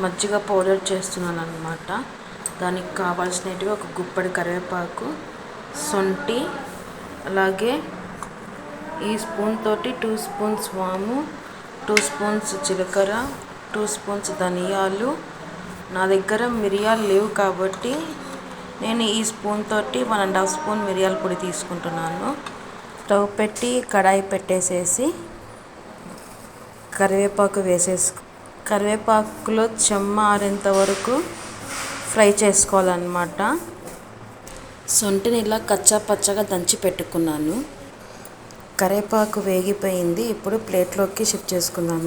మజ్జిగ పౌడర్ చేస్తున్నాను అన్నమాట. దానికి కావాల్సినవి ఒక గుప్పెడు కరివేపాకు, శొంఠి, అలాగే ఈ స్పూన్ తోటి 2 స్పూన్స్ వాము, 2 స్పూన్స్ జీలకర్ర, 2 స్పూన్స్ ధనియాలు. నా దగ్గర మిరియాలు లేవు కాబట్టి నేను ఈ స్పూన్ తోటి 1.5 స్పూన్ మిరియాల పొడి తీసుకుంటున్నాను. స్టవ్ పెట్టి కడాయి పెట్టేసేసి కరివేపాకులో చెమ్మ ఆరేంత వరకు ఫ్రై చేసుకోవాలన్నమాట. శొంఠిని ఇలా కచ్చా పచ్చగా దంచి పెట్టుకున్నాను. కరివేపాకు వేగిపోయింది. ఇప్పుడు ప్లేట్లోకి షిఫ్ట్ చేసుకుందాం.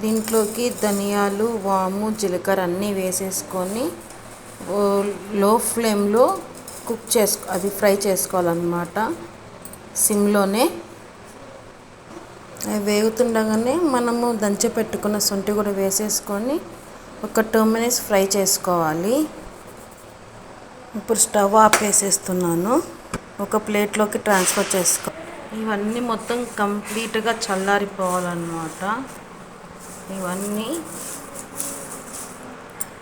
దీంట్లోకి ధనియాలు, వాము, జీలకర్ర అన్నీ వేసేసుకొని లో ఫ్లేమ్లో అది ఫ్రై చేసుకోవాలన్నమాట, సిమ్లోనే. అవి వేగుతుండగానే మనము దంచి పెట్టుకున్న శొంఠి కూడా వేసేసుకొని ఒక 2 మినిట్స్ ఫ్రై చేసుకోవాలి. ఇప్పుడు స్టవ్ ఆపేసేస్తున్నాను. ఒక ప్లేట్లోకి ట్రాన్స్ఫర్ ఇవన్నీ మొత్తం కంప్లీట్గా చల్లారిపోవాలన్నమాట.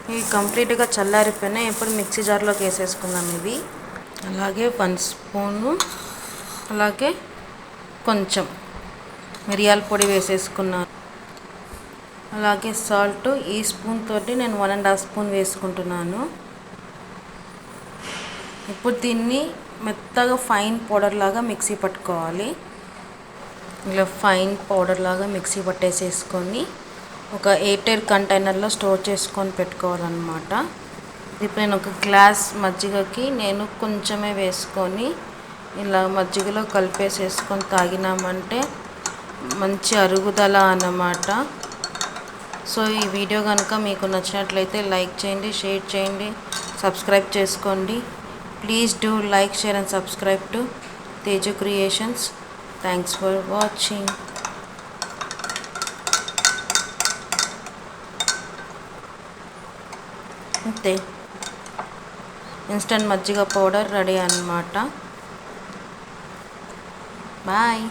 ఇవి కంప్లీట్గా చల్లారిపోయినాయి. ఇప్పుడు మిక్సీ జార్లోకి వేసేసుకుందాం. అలాగే 1 స్పూను, అలాగే కొంచెం మిరియాల పొడి వేసేసుకున్నాను. అలాగే సాల్ట్ ఈ స్పూన్ తోటి నేను 1.5 స్పూన్ వేసుకుంటున్నాను. ఇప్పుడు దీన్ని మెత్తగా ఫైన్ పౌడర్ లాగా మిక్సీ పట్టుకోవాలి. ఇలా ఫైన్ పౌడర్ లాగా మిక్సీ పట్టేసేసుకొని ఒక ఎయిర్ కంటైనర్లో స్టోర్ చేసుకొని పెట్టుకోవాలన్నమాట. ఇప్పుడు నేను ఒక గ్లాస్ మజ్జిగకి నేను కొంచెమే వేసుకొని ఇలా మజ్జిగలో కలిపేసేసుకొని తాగినామంటే మంచి అరుగుదల అన్నమాట. సో ఈ వీడియో కనుక మీకు నచ్చినట్లయితే లైక్ చేయండి, షేర్ చేయండి, సబ్స్క్రైబ్ చేసుకోండి. Please do like, share and subscribe to Teju creations. Thanks for watching. అంతే, ఇన్స్టంట్ మజ్జిగ పౌడర్ రెడీ అన్నమాట. బాయ్.